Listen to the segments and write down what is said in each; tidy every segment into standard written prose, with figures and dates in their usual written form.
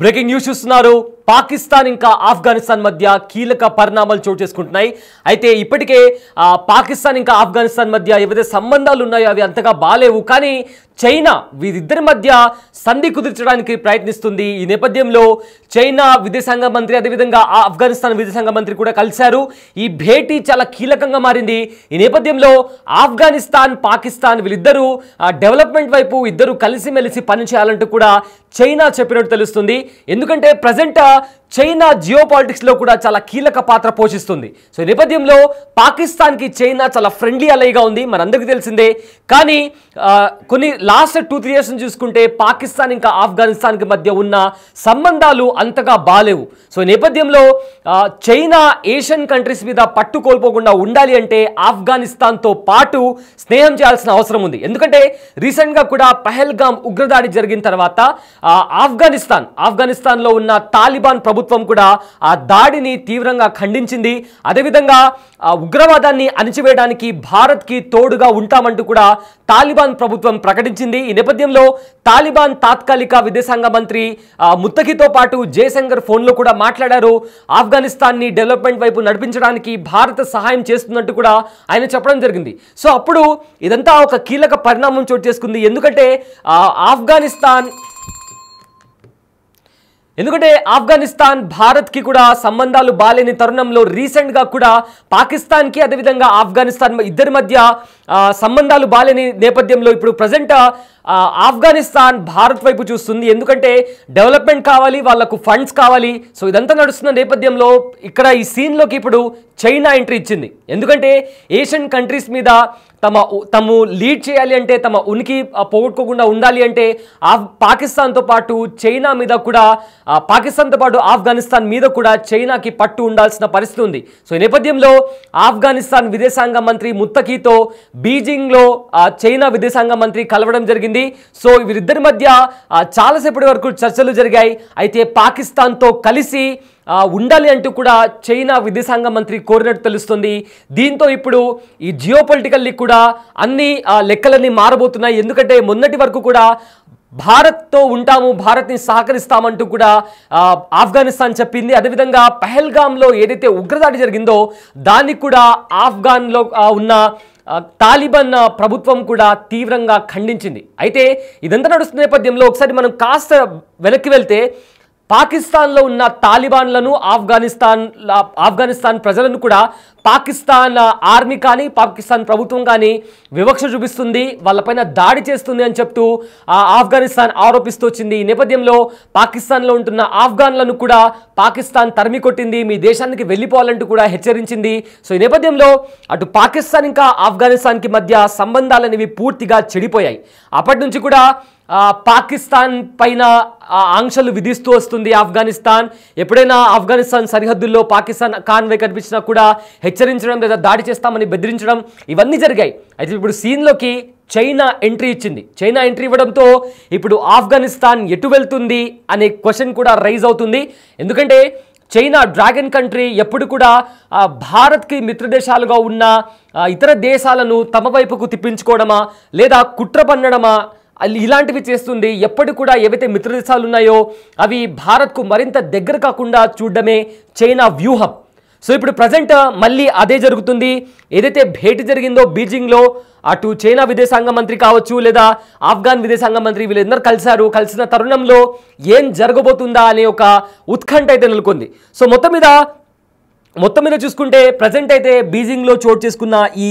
Breaking news చూస్తున్నారు. పాకిస్తాన్ ఇంకా ఆఫ్ఘనిస్తాన్ మధ్య కీలక పరిణామాలు చోటు చేసుకుంటున్నాయి. అయితే ఇప్పటికే పాకిస్తాన్ ఇంకా ఆఫ్ఘనిస్తాన్ మధ్య ఏవైతే సంబంధాలు ఉన్నాయో అవి అంతగా బాలేవు. కానీ చైనా వీరిద్దరి మధ్య సంధి కుదిర్చడానికి ప్రయత్నిస్తుంది. ఈ నేపథ్యంలో చైనా విదేశాంగ మంత్రి అదేవిధంగా ఆఫ్ఘనిస్తాన్ విదేశాంగ మంత్రి కూడా కలిశారు. ఈ భేటీ చాలా కీలకంగా మారింది. ఈ నేపథ్యంలో ఆఫ్ఘనిస్తాన్ పాకిస్తాన్ వీళ్ళిద్దరూ డెవలప్మెంట్ వైపు ఇద్దరు కలిసిమెలిసి పనిచేయాలంటూ కూడా చైనా చెప్పినట్టు తెలుస్తుంది. ఎందుకంటే ప్రజెంట్ చైనా జియో పాలిటిక్స్లో కూడా చాలా కీలక పాత్ర పోషిస్తుంది. సో ఈ నేపథ్యంలో పాకిస్తాన్కి చైనా చాలా ఫ్రెండ్లీ అలైగా ఉంది, మనందరికీ తెలిసిందే. కానీ కొన్ని లాస్ట్ 2-3 years చూసుకుంటే పాకిస్తాన్ ఇంకా ఆఫ్ఘనిస్తాన్కి మధ్య ఉన్న సంబంధాలు అంతగా బాలేవు. సో ఈ నేపథ్యంలో చైనా ఏషియన్ కంట్రీస్ మీద పట్టు కోల్పోకుండా ఉండాలి అంటే ఆఫ్ఘనిస్తాన్తో పాటు స్నేహం చేయాల్సిన అవసరం ఉంది. ఎందుకంటే రీసెంట్గా కూడా పహల్గామ్ ఉగ్రదాడి జరిగిన తర్వాత ఆఫ్ఘనిస్తాన్లో ఉన్న తాలిబాన్ ప్రభుత్వం కూడా ఆ దాడిని తీవ్రంగా ఖండించింది. అదేవిధంగా ఉగ్రవాదాన్ని అణిచివేయడానికి భారత్కి తోడుగా ఉంటామంటూ కూడా తాలిబాన్ ప్రభుత్వం ప్రకటించింది. ఈ నేపథ్యంలో తాలిబాన్ తాత్కాలిక విదేశాంగ మంత్రి ముత్తఖీతో పాటు జయశంకర్ ఫోన్లో కూడా మాట్లాడారు. ఆఫ్ఘనిస్తాన్ని డెవలప్మెంట్ వైపు నడిపించడానికి భారత్ సహాయం చేస్తున్నట్టు కూడా ఆయన చెప్పడం జరిగింది. సో అప్పుడు ఇదంతా ఒక కీలక పరిణామం చోటు చేసుకుంది. ఎందుకంటే ఆఫ్ఘనిస్తాన్ భారత్కి కూడా సంబంధాలు బాలేని తరుణంలో రీసెంట్గా కూడా పాకిస్తాన్కి అదేవిధంగా ఆఫ్ఘనిస్తాన్ ఇద్దరి మధ్య సంబంధాలు బాలేని నేపథ్యంలో ఇప్పుడు ప్రజెంట్ ఆఫ్ఘనిస్తాన్ భారత్ వైపు చూస్తుంది. ఎందుకంటే డెవలప్మెంట్ కావాలి, వాళ్లకు ఫండ్స్ కావాలి. సో ఇదంతా నడుస్తున్న నేపథ్యంలో ఇక్కడ ఈ సీన్లోకి ఇప్పుడు చైనా ఎంట్రీ ఇచ్చింది. ఎందుకంటే ఏషియన్ కంట్రీస్ మీద తమ లీడ్ చేయాలి అంటే, తమ ఉనికి పోగొట్టుకోకుండా ఉండాలి అంటే పాకిస్తాన్తో పాటు చైనా మీద కూడా పాకిస్తాన్తో పాటు ఆఫ్ఘనిస్తాన్ మీద కూడా చైనాకి పట్టు ఉండాల్సిన పరిస్థితి ఉంది. సో ఈ నేపథ్యంలో ఆఫ్ఘనిస్తాన్ విదేశాంగ మంత్రి ముత్తఖీతో బీజింగ్లో చైనా విదేశాంగ మంత్రి కలవడం జరిగింది. సో వీరిద్దరి మధ్య చాలాసేపటి వరకు చర్చలు జరిగాయి. అయితే పాకిస్తాన్తో కలిసి ఉండాలి అంటూ కూడా చైనా విదేశాంగ మంత్రి కోరినట్టు తెలుస్తుంది. దీంతో ఇప్పుడు ఈ జియోపొలిటికల్లీ కూడా అన్ని లెక్కలన్నీ మారబోతున్నాయి. ఎందుకంటే మొన్నటి వరకు కూడా భారత్తో ఉంటాము, భారత్ని సహకరిస్తామంటూ కూడా ఆఫ్ఘనిస్తాన్ చెప్పింది. అదేవిధంగా పహల్గామ్లో ఏదైతే ఉగ్రదాడి జరిగిందో దాన్ని కూడా ఆఫ్ఘన్లో ఉన్న తాలిబాన్ ప్రభుత్వం కూడా తీవ్రంగా ఖండించింది. అయితే ఇదంతా నడుస్తున్న నేపథ్యంలో ఒకసారి మనం కాస్త వెనక్కి వెళ్తే పాకిస్తాన్లో ఉన్న తాలిబాన్లను ఆఫ్ఘనిస్తాన్ ప్రజలను కూడా పాకిస్తాన్ ఆర్మీ కానీ పాకిస్తాన్ ప్రభుత్వం కానీ వివక్ష చూపిస్తుంది, వాళ్ళపైన దాడి చేస్తుంది అని చెప్తూ ఆఫ్ఘనిస్తాన్ ఆరోపిస్తూ వచ్చింది. ఈ నేపథ్యంలో పాకిస్తాన్లో ఉంటున్న ఆఫ్ఘన్లను కూడా పాకిస్తాన్ తరిమి కొట్టింది, మీ దేశానికి వెళ్ళిపోవాలంటూ కూడా హెచ్చరించింది. సో ఈ నేపథ్యంలో అటు పాకిస్తాన్ ఇంకా ఆఫ్ఘనిస్తాన్కి మధ్య సంబంధాలనేవి పూర్తిగా చెడిపోయాయి. అప్పటి నుంచి కూడా పాకిస్తాన్ పైన ఆంక్షలు విధిస్తూ వస్తుంది ఆఫ్ఘనిస్తాన్. ఎప్పుడైనా ఆఫ్ఘనిస్తాన్ సరిహద్దుల్లో పాకిస్తాన్ కాన్వే కనిపించినా కూడా హెచ్చరించడం లేదా దాడి చేస్తామని బెదిరించడం ఇవన్నీ జరిగాయి. అయితే ఇప్పుడు సీన్లోకి చైనా ఎంట్రీ ఇచ్చింది. చైనా ఎంట్రీ ఇవ్వడంతో ఇప్పుడు ఆఫ్ఘనిస్తాన్ ఎటు వెళ్తుంది అనే క్వశ్చన్ కూడా రైజ్ అవుతుంది. ఎందుకంటే చైనా డ్రాగన్ కంట్రీ ఎప్పుడు కూడా భారత్కి మిత్రదేశాలుగా ఉన్న ఇతర దేశాలను తమ వైపుకు తిప్పించుకోవడమా లేదా కుట్ర పన్నడమా ఇలాంటివి చేస్తుంది. ఎప్పటి కూడా ఏవైతే మిత్రదేశాలు ఉన్నాయో అవి భారత్కు మరింత దగ్గర కాకుండా చూడడమే చైనా వ్యూహం. సో ఇప్పుడు ప్రజెంట్ మళ్ళీ అదే జరుగుతుంది. ఏదైతే భేటీ జరిగిందో బీజింగ్లో అటు చైనా విదేశాంగ మంత్రి కావచ్చు లేదా ఆఫ్ఘన్ విదేశాంగ మంత్రి వీళ్ళందరూ కలిసిన తరుణంలో ఏం జరగబోతుందా అనే ఒక ఉత్కంఠ అయితే నెలకొంది. సో మొత్తం మీద చూసుకుంటే ప్రజెంట్ అయితే బీజింగ్లో చోటు చేసుకున్న ఈ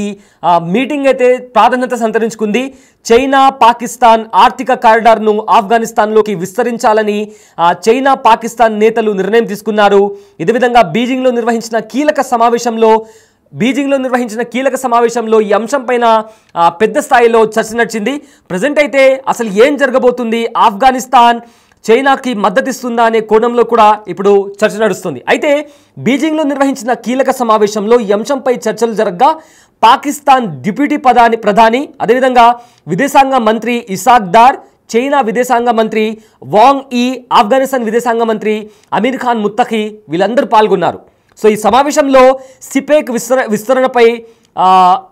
మీటింగ్ అయితే ప్రాధాన్యత సంతరించుకుంది. చైనా పాకిస్తాన్ ఆర్థిక కారిడార్ను ఆఫ్ఘనిస్తాన్లోకి విస్తరించాలని చైనా పాకిస్తాన్ నేతలు నిర్ణయం తీసుకున్నారు. ఇదే విధంగా బీజింగ్లో నిర్వహించిన కీలక సమావేశంలో ఈ అంశం పైన పెద్ద స్థాయిలో చర్చ నడిచింది. ప్రజెంట్ అయితే అసలు ఏం జరగబోతుంది, ఆఫ్ఘనిస్తాన్ చైనాకి మద్దతిస్తుందా అనే కోణంలో కూడా ఇప్పుడు చర్చ నడుస్తుంది. అయితే బీజింగ్లో నిర్వహించిన కీలక సమావేశంలో ఈ అంశంపై చర్చలు జరగగా పాకిస్తాన్ డిప్యూటీ ప్రధాని అదేవిధంగా విదేశాంగ మంత్రి ఇసాక్ దార్, చైనా విదేశాంగ మంత్రి వాంగ్ ఈ, ఆఫ్ఘనిస్తాన్ విదేశాంగ మంత్రి అమీర్ ఖాన్ ముత్తఖీ వీళ్ళందరూ పాల్గొన్నారు. సో ఈ సమావేశంలో సిపెక్ విస్తరణపై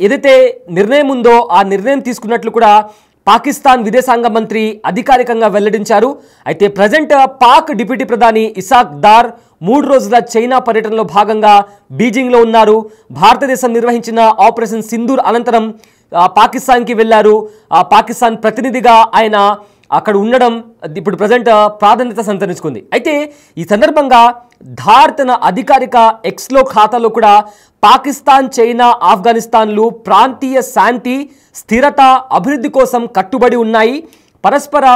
ఏదైతే నిర్ణయం ఉందో ఆ నిర్ణయం తీసుకున్నట్లు కూడా పాకిస్తాన్ విదేశాంగ మంత్రి అధికారికంగా వెల్లడించారు. అయితే ప్రజెంట్ పాక్ డిప్యూటీ ప్రధాని ఇసాక్ దార్ 3 రోజుల చైనా పర్యటనలో భాగంగా బీజింగ్లో ఉన్నారు. భారతదేశం నిర్వహించిన ఆపరేషన్ సింధూర్ అనంతరం పాకిస్తాన్కి వెళ్లారు. పాకిస్తాన్ ప్రతినిధిగా ఆయన అక్కడ ఉండడం ఇప్పుడు ప్రజెంట్ ప్రాధాన్యత సంతరించుకుంది. అయితే ఈ సందర్భంగా ధార్ తన అధికారిక ఎక్స్లో ఖాతాలో కూడా పాకిస్తాన్, చైనా, ఆఫ్ఘనిస్తాన్లు ప్రాంతీయ శాంతి, స్థిరత, అభివృద్ధి కోసం కట్టుబడి ఉన్నాయి. పరస్పర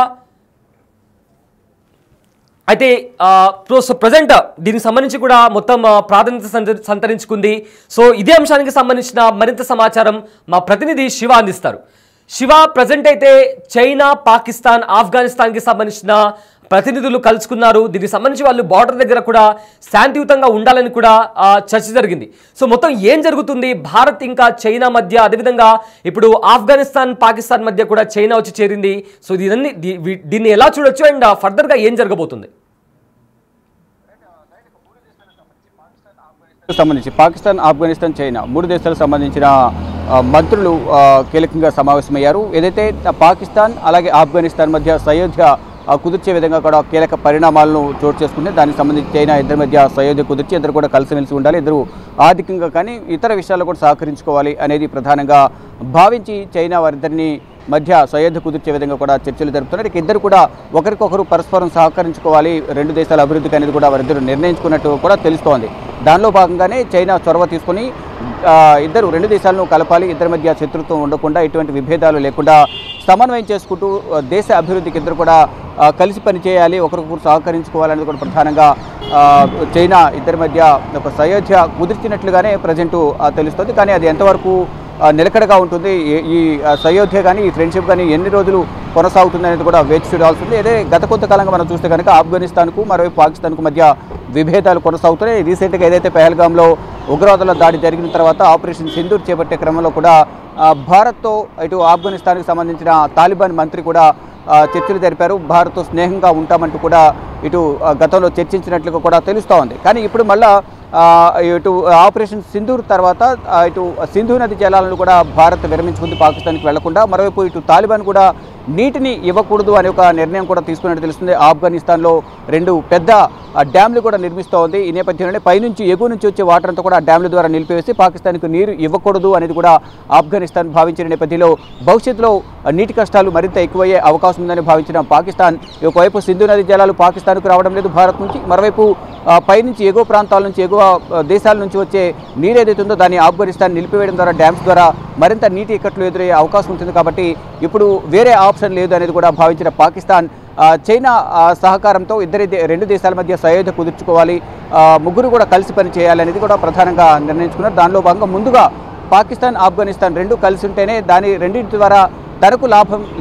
అయితే ప్రజెంట్ దీనికి సంబంధించి కూడా మొత్తం ప్రాధాన్యత సంతరించుకుంది. సో ఇదే అంశానికి సంబంధించిన మరింత సమాచారం మా ప్రతినిధి శివ అందిస్తారు. శివ, ప్రజెంట్ అయితే చైనా, పాకిస్తాన్, ఆఫ్ఘనిస్తాన్కి సంబంధించిన ప్రతినిధులు కలుసుకున్నారు. దీనికి సంబంధించి వాళ్ళు బార్డర్ దగ్గర కూడా శాంతియుతంగా ఉండాలని కూడా చర్చ జరిగింది. సో మొత్తం ఏం జరుగుతుంది భారత్ ఇంకా చైనా మధ్య, అదేవిధంగా ఇప్పుడు ఆఫ్ఘనిస్తాన్, పాకిస్తాన్ మధ్య కూడా చైనా వచ్చి చేరింది. సో దీన్ని ఎలా చూడొచ్చు అండ్ ఫర్దర్గా ఏం జరగబోతుంది? సంబంధించి పాకిస్తాన్, ఆఫ్ఘనిస్తాన్, చైనా 3 దేశాలకు సంబంధించిన మంత్రులు కీలకంగా సమావేశమయ్యారు. ఏదైతే పాకిస్తాన్ అలాగే ఆఫ్ఘనిస్తాన్ మధ్య సయోధ్య కుదిర్చే విధంగా కూడా కీలక పరిణామాలను చోటు చేసుకుంటే దానికి సంబంధించి చైనా ఇద్దరి మధ్య సయోధ్య కుదిర్చి ఇద్దరు కూడా కలిసిమెలిసి ఉండాలి, ఇద్దరు ఆర్థికంగా కానీ ఇతర విషయాల్లో కూడా సహకరించుకోవాలి అనేది ప్రధానంగా భావించి చైనా వారిద్దరిని మధ్య సయోధ్య కుదిర్చే విధంగా కూడా చర్చలు జరుపుతున్నారు. ఇద్దరు కూడా ఒకరికొకరు పరస్పరం సహకరించుకోవాలి, 2 దేశాల అభివృద్ధికి అనేది కూడా వారిద్దరు నిర్ణయించుకున్నట్టు కూడా తెలుస్తోంది. దానిలో భాగంగానే చైనా చొరవ తీసుకుని ఇద్దరు 2 దేశాలను కలపాలి, ఇద్దరి మధ్య శత్రుత్వం ఉండకుండా, ఎటువంటి విభేదాలు లేకుండా సమన్వయం చేసుకుంటూ దేశ అభివృద్ధికి ఇద్దరు కూడా కలిసి పనిచేయాలి, ఒకరికొకరు సహకరించుకోవాలనేది కూడా ప్రధానంగా చైనా ఇద్దరి మధ్య ఒక సయోధ్య కుదిర్చినట్లుగానే ప్రజెంటు తెలుస్తుంది. కానీ అది ఎంతవరకు నిలకడగా ఉంటుంది, ఈ సయోధ్య కానీ ఈ ఫ్రెండ్షిప్ కానీ ఎన్ని రోజులు కొనసాగుతుంది అనేది కూడా వేచి చూడాల్సింది. అదే గత కొంతకాలంగా మనం చూస్తే కనుక ఆఫ్ఘనిస్తాన్కు మరోవైపు పాకిస్తాన్కు మధ్య విభేదాలు కొనసాగుతున్నాయి. రీసెంట్గా ఏదైతే పెహల్గాంలో ఉగ్రవాదుల దాడి జరిగిన తర్వాత ఆపరేషన్ సింధూర్ చేపట్టే క్రమంలో కూడా భారత్తో ఇటు ఆఫ్ఘనిస్తాన్కి సంబంధించిన తాలిబాన్ మంత్రి కూడా చర్చలు జరిపారు. భారత్తో స్నేహంగా ఉంటామంటూ కూడా ఇటు గతంలో చర్చించినట్లుగా కూడా తెలుస్తూ ఉంది. కానీ ఇప్పుడు మళ్ళా ఇటు ఆపరేషన్ సింధూర్ తర్వాత ఇటు సింధు నది జలాలను కూడా భారత్ విరమించుకుంది పాకిస్తాన్కి వెళ్లకుండా. మరోవైపు ఇటు తాలిబాన్ కూడా నీటిని ఇవ్వకూడదు అనే ఒక నిర్ణయం కూడా తీసుకున్నట్టు తెలుస్తుంది. ఆఫ్ఘనిస్తాన్లో 2 పెద్ద డ్యామ్లు కూడా నిర్మిస్తూ ఉంది. ఈ నేపథ్యంలోనే పైనుంచి ఎగువ నుంచి వచ్చే వాటర్ అంతా కూడా డ్యామ్ల ద్వారా నిలిపివేసి పాకిస్తాన్కు నీరు ఇవ్వకూడదు అనేది కూడా ఆఫ్ఘనిస్తాన్ భావించిన నేపథ్యంలో భవిష్యత్తులో నీటి కష్టాలు మరింత ఎక్కువయ్యే అవకాశం ఉందని భావించిన పాకిస్తాన్ ఒకవైపు సింధు నది జలాలు పాకిస్తాన్కు రావడం లేదు భారత్ నుంచి, మరోవైపు పైనుంచి ఎగువ ప్రాంతాల నుంచి ఎగువ దేశాల నుంచి వచ్చే నీరు ఏదైతే ఉందో దాన్ని ఆఫ్ఘనిస్తాన్ నిలిపివేయడం ద్వారా డ్యామ్స్ ద్వారా మరింత నీటి ఇక్కట్లు ఎదురయ్యే అవకాశం ఉంటుంది. కాబట్టి ఇప్పుడు వేరే ఆప్షన్ లేదు అనేది కూడా భావించిన పాకిస్తాన్ చైనా సహకారంతో 2 దేశాల మధ్య సయోధ్య కుదుర్చుకోవాలి, ముగ్గురు కూడా కలిసి పని చేయాలనేది కూడా ప్రధానంగా నిర్ణయించుకున్నారు. దానిలో భాగంగా ముందుగా పాకిస్తాన్, ఆఫ్ఘనిస్తాన్ 2 కలిసి ఉంటేనే దాని రెండింటి ద్వారా తనకు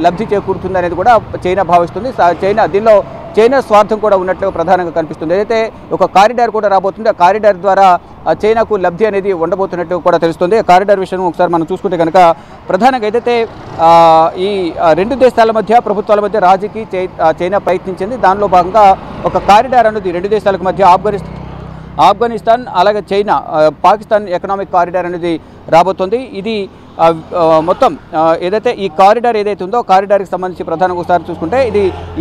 లబ్ధి చేకూరుతుంది అనేది కూడా చైనా భావిస్తుంది. దీనిలో చైనా స్వార్థం కూడా ఉన్నట్లు ప్రధానంగా కనిపిస్తుంది. ఏదైతే ఒక కారిడార్ కూడా రాబోతుంది, ఆ కారిడార్ ద్వారా చైనాకు లబ్ధి అనేది ఉండబోతున్నట్టు కూడా తెలుస్తుంది. ఆ కారిడార్ విషయం ఒకసారి మనం చూసుకుంటే కనుక ప్రధానంగా ఏదైతే ఈ 2 దేశాల మధ్య ప్రభుత్వాల మధ్య రాజీకి చైనా ప్రయత్నించింది. దానిలో భాగంగా ఒక కారిడార్ అనేది 2 దేశాలకు మధ్య ఆఫ్ఘనిస్తాన్ అలాగే చైనా పాకిస్తాన్ ఎకనామిక్ కారిడార్ అనేది రాబోతుంది. ఇది మొత్తం ఏదైతే ఈ కారిడార్ ఏదైతే ఉందో కారిడార్కి సంబంధించి ప్రధానంగా ఒకసారి చూసుకుంటే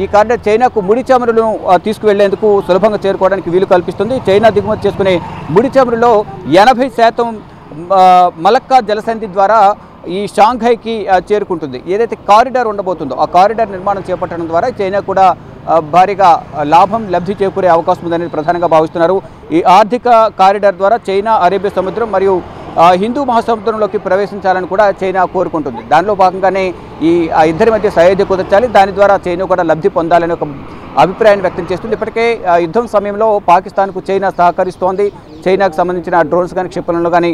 ఈ కారిడార్ చైనాకు ముడి చమురులను తీసుకువెళ్లేందుకు సులభంగా చేరుకోవడానికి వీలు కల్పిస్తుంది. చైనా దిగుమతి చేసుకునే ముడి చమురులో 80% మలక్కా జలసంధి ద్వారా ఈ షాంఘైకి చేరుకుంటుంది. ఏదైతే కారిడార్ ఉండబోతుందో ఆ కారిడార్ నిర్మాణం చేపట్టడం ద్వారా చైనా కూడా భారీగా లబ్ధి చేకూరే అవకాశం ఉందని ప్రధానంగా భావిస్తున్నారు. ఈ ఆర్థిక కారిడార్ ద్వారా చైనా అరేబియా సముద్రం మరియు హిందూ మహాసముద్రంలోకి ప్రవేశించాలని కూడా చైనా కోరుకుంటుంది. దానిలో భాగంగానే ఈ ఇద్దరి మధ్య సయోధ్య కుదర్చాలి, దాని ద్వారా చైనా కూడా లబ్ధి పొందాలని ఒక అభిప్రాయాన్ని వ్యక్తం చేస్తుంది. ఇప్పటికే యుద్ధం సమయంలో పాకిస్తాన్కు చైనా సహకరిస్తోంది. చైనాకు సంబంధించిన డ్రోన్స్ కానీ క్షిపణులు కానీ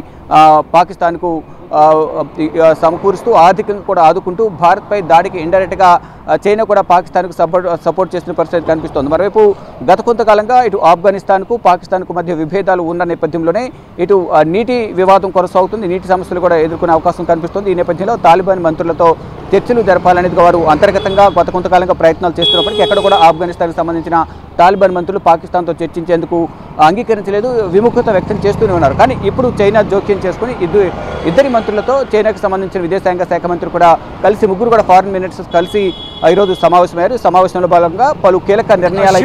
పాకిస్తాన్కు సమకూరుస్తూ ఆర్థికంగా కూడా ఆదుకుంటూ భారత్పై దాడికి ఇండైరెక్ట్గా చైనా కూడా పాకిస్తాన్కు సపోర్ట్ చేసిన పరిస్థితి కనిపిస్తోంది. మరోవైపు గత కొంతకాలంగా ఇటు ఆఫ్ఘనిస్తాన్కు పాకిస్తాన్కు మధ్య విభేదాలు ఉన్న నేపథ్యంలోనే ఇటు నీటి వివాదం కొనసాగుతుంది, నీటి సమస్యలు కూడా ఎదుర్కొనే అవకాశం కనిపిస్తుంది. ఈ నేపథ్యంలో తాలిబాన్ మంత్రులతో చర్చలు జరపాలనేది వారు అంతర్గతంగా గత కొంతకాలంగా ప్రయత్నాలు చేస్తున్నప్పటికీ ఎక్కడ కూడా ఆఫ్ఘనిస్తాన్కి సంబంధించిన తాలిబాన్ మంత్రులు పాకిస్తాన్తో చర్చించేందుకు అంగీకరించలేదు, విముఖత వ్యక్తం చేస్తూనే ఉన్నారు. కానీ ఇప్పుడు చైనా జోక్యం చేసుకుని ఇద్దరి మంత్రులతో చైనాకు సంబంధించిన విదేశాంగ శాఖ మంత్రి కూడా కలిసి ముగ్గురు కూడా ఫారిన్ మినిస్టర్స్ కలిసి ఈరోజు సమావేశమయ్యారు. సమావేశంలో భాగంగా పలు కీలక నిర్ణయాలు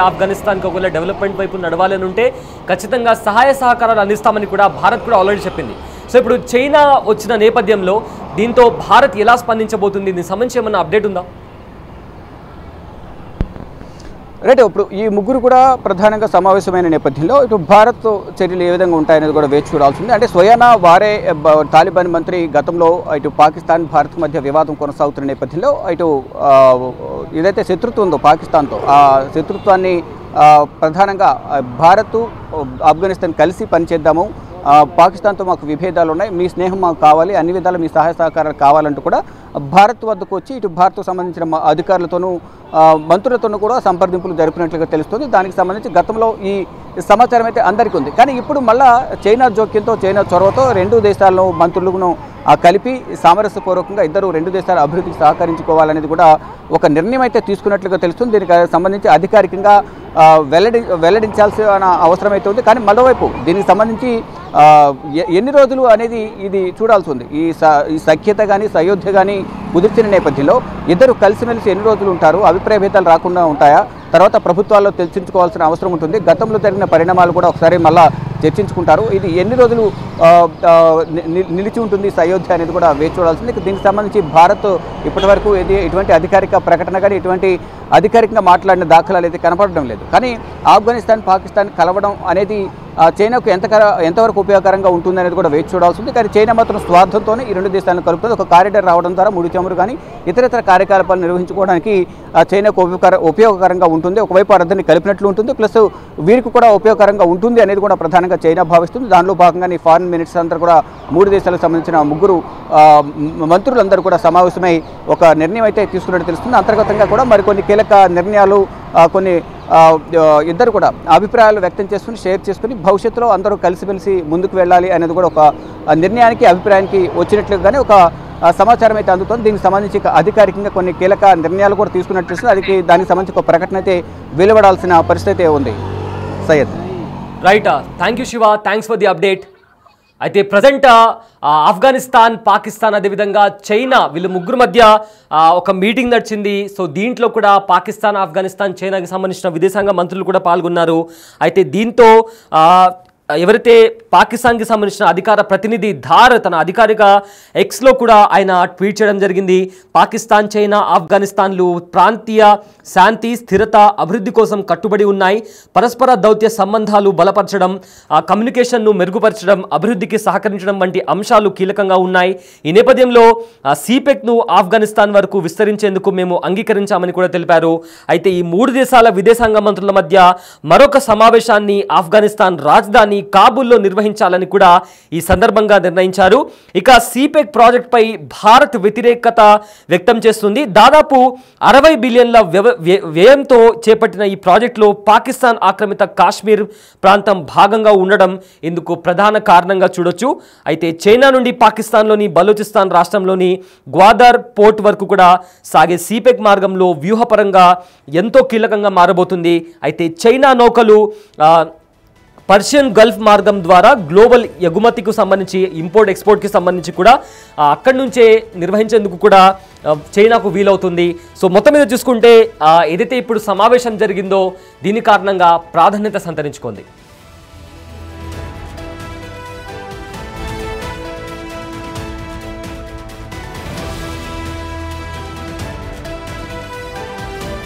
ఆఫ్ఘనిస్తాన్ కు ఒకవేళ డెవలప్మెంట్ వైపు నడవాలని ఉంటే ఖచ్చితంగా సహాయ సహకారాలు అందిస్తామని కూడా భారత్ కూడా ఆల్రెడీ చెప్పింది. సో ఇప్పుడు చైనా వచ్చిన నేపథ్యంలో దీంతో భారత్ ఎలా స్పందించబోతుంది, దీనికి సంబంధించి ఏమన్నా అప్డేట్ ఉందా? రైట్, ఇప్పుడు ఈ ముగ్గురు కూడా ప్రధానంగా సమావేశమైన నేపథ్యంలో ఇటు భారత్ చర్యలు ఏ విధంగా ఉంటాయనేది కూడా వేచి చూడాల్సింది. అంటే స్వయానా వారే తాలిబాన్ మంత్రి గతంలో ఇటు పాకిస్తాన్ భారత్ మధ్య వివాదం కొనసాగుతున్న నేపథ్యంలో ఇటు ఏదైతే శత్రుత్వం ఉందో పాకిస్తాన్తో ఆ శత్రుత్వాన్ని ప్రధానంగా భారత్ ఆఫ్ఘనిస్తాన్ కలిసి పనిచేద్దాము, పాకిస్తాన్తో మాకు విభేదాలు ఉన్నాయి, మీ స్నేహం మాకు కావాలి, అన్ని విధాలు మీ సహాయ సహకారాలు కావాలంటూ కూడా భారత్ వద్దకు వచ్చి ఇటు భారత్కు సంబంధించిన అధికారులతోనూ మంత్రులతోనూ కూడా సంప్రదింపులు జరిపినట్లుగా తెలుస్తుంది. దానికి సంబంధించి గతంలో ఈ సమాచారం అయితే అందరికీ ఉంది. కానీ ఇప్పుడు మళ్ళా చైనా జోక్యంతో చైనా చొరవతో రెండు దేశాలను మంత్రులను కలిపి సామరస్యపూర్వకంగా రెండు దేశాల అభివృద్ధికి సహకరించుకోవాలనేది కూడా ఒక నిర్ణయం అయితే తీసుకున్నట్లుగా తెలుస్తుంది. దీనికి సంబంధించి అధికారికంగా వెల్లడించాల్సిన అవసరం అయితే ఉంది. కానీ మరోవైపు దీనికి సంబంధించి ఎన్ని రోజులు అనేది ఇది చూడాల్సి ఉంది. ఈ సఖ్యత కానీ సయోధ్య కానీ కుదిర్చిన నేపథ్యంలో ఇద్దరు కలిసిమెలిసి ఎన్ని రోజులు ఉంటారు, అభిప్రాయ భేదాలు రాకుండా ఉంటాయా, తర్వాత ప్రభుత్వాల్లో చర్చించుకోవాల్సిన అవసరం ఉంటుంది. గతంలో జరిగిన పరిణామాలు కూడా ఒకసారి మళ్ళా చర్చించుకుంటారు. ఇది ఎన్ని రోజులు నిలిచి ఉంటుంది అయోధ్య అనేది కూడా వేచి చూడాల్సింది. దీనికి సంబంధించి భారత్ ఇప్పటివరకు ఎటువంటి అధికారిక ప్రకటన కానీ ఎటువంటి అధికారికంగా మాట్లాడిన దాఖలాలు అయితే కనపడడం లేదు. కానీ ఆఫ్ఘనిస్తాన్ పాకిస్తాన్ కలవడం అనేది చైనాకు ఎంతవరకు ఉపయోగకరంగా ఉంటుంది అనేది కూడా వేచి చూడాల్సింది. కానీ చైనా మాత్రం స్వార్థంతోనే ఈ రెండు దేశాలను కలుపుతుంది. ఒక కారిడార్ రావడం ద్వారా ముడి చమురు కానీ ఇతర కార్యకలాపాలు నిర్వహించుకోవడానికి చైనాకు ఉపయోగకరంగా ఉంటుంది. ఒకవైపు అర్థాన్ని కలిపినట్లు ఉంటుంది, ప్లస్ వీరికి కూడా ఉపయోగకరంగా ఉంటుంది అనేది కూడా ప్రధానంగా చైనా భావిస్తుంది. దానిలో భాగంగానే ఫారిన్ మినిస్టర్స్ అందరూ కూడా మూడు దేశాలకు సంబంధించిన ముగ్గురు మంత్రులందరూ కూడా సమావేశమై ఒక నిర్ణయం అయితే తీసుకున్నట్టు తెలుస్తుంది. అంతర్గతంగా కూడా మరికొన్ని కీలక నిర్ణయాలు కొన్ని ఇద్దరు కూడా అభిప్రాయాలు వ్యక్తం చేసుకుని షేర్ చేసుకుని భవిష్యత్తులో అందరూ కలిసిమెలిసి ముందుకు వెళ్ళాలి అనేది కూడా ఒక నిర్ణయానికి అభిప్రాయానికి వచ్చినట్లుగానే ఒక సమాచారం అయితే అందుతుంది. దీనికి సంబంధించి అధికారికంగా కొన్ని కీలక నిర్ణయాలు కూడా తీసుకున్నట్టు దానికి సంబంధించి ఒక ప్రకటన అయితే వెలువడాల్సిన పరిస్థితి ఉంది. Syed right, thank you Shiva, thanks for the update. అయితే ప్రజెంట్ ఆఫ్ఘనిస్తాన్ పాకిస్తాన్ అదేవిధంగా చైనా వీళ్ళు ముగ్గురు మధ్య ఒక మీటింగ్ నడిచింది. సో దీంట్లో కూడా పాకిస్తాన్ ఆఫ్ఘనిస్తాన్ చైనాకి సంబంధించిన విదేశాంగ మంత్రులు కూడా పాల్గొన్నారు. అయితే దీంతో ఎవరైతే పాకిస్తాన్కి సంబంధించిన అధికార ప్రతినిధి ధార్ తన అధికారిక ఎక్స్లో కూడా ఆయన ట్వీట్ చేయడం జరిగింది. పాకిస్తాన్ చైనా ఆఫ్ఘనిస్తాన్లు ప్రాంతీయ శాంతి స్థిరత అభివృద్ధి కోసం కట్టుబడి ఉన్నాయి. పరస్పర దౌత్య సంబంధాలు బలపరచడం, కమ్యూనికేషన్ను మెరుగుపరచడం, అభివృద్ధికి సహకరించడం వంటి అంశాలు కీలకంగా ఉన్నాయి. ఈ నేపథ్యంలో సిపెక్ను ఆఫ్ఘనిస్తాన్ వరకు విస్తరించేందుకు మేము అంగీకరించామని కూడా తెలిపారు. అయితే ఈ మూడు దేశాల విదేశాంగ మంత్రుల మధ్య మరొక సమావేశాన్ని ఆఫ్ఘనిస్తాన్ రాజధాని కాబూల్లో నిర్వహించాలని కూడా ఈ సందర్భంగా నిర్ణయించారు. ఇక సిపెక్ ప్రాజెక్ట్ పై భారత్ వ్యతిరేకత వ్యక్తం చేస్తుంది. దాదాపు 60 బిలియన్ల వ్యయంతో చేపట్టిన ఈ ప్రాజెక్టులో పాకిస్తాన్ ఆక్రమిత కాశ్మీర్ ప్రాంతం భాగంగా ఉండడం ఇందుకు ప్రధాన కారణంగా చూడొచ్చు. అయితే చైనా నుండి పాకిస్తాన్లోని బలూచిస్తాన్ రాష్ట్రంలోని గ్వాదర్ పోర్ట్ వరకు కూడా సాగే సిపెక్ మార్గంలో వ్యూహపరంగా ఎంతో కీలకంగా మారబోతుంది. అయితే చైనా నౌకలు పర్షియన్ గల్ఫ్ మార్గం ద్వారా గ్లోబల్ ఎగుమతికి సంబంధించి ఇంపోర్ట్ ఎక్స్పోర్ట్కి సంబంధించి కూడా అక్కడి నుంచే నిర్వహించేందుకు కూడా చైనాకు వీలవుతుంది. సో మొత్తం మీద చూసుకుంటే ఏదైతే ఇప్పుడు సమావేశం జరిగిందో దీని కారణంగా ప్రాధాన్యత సంతరించుకుంది.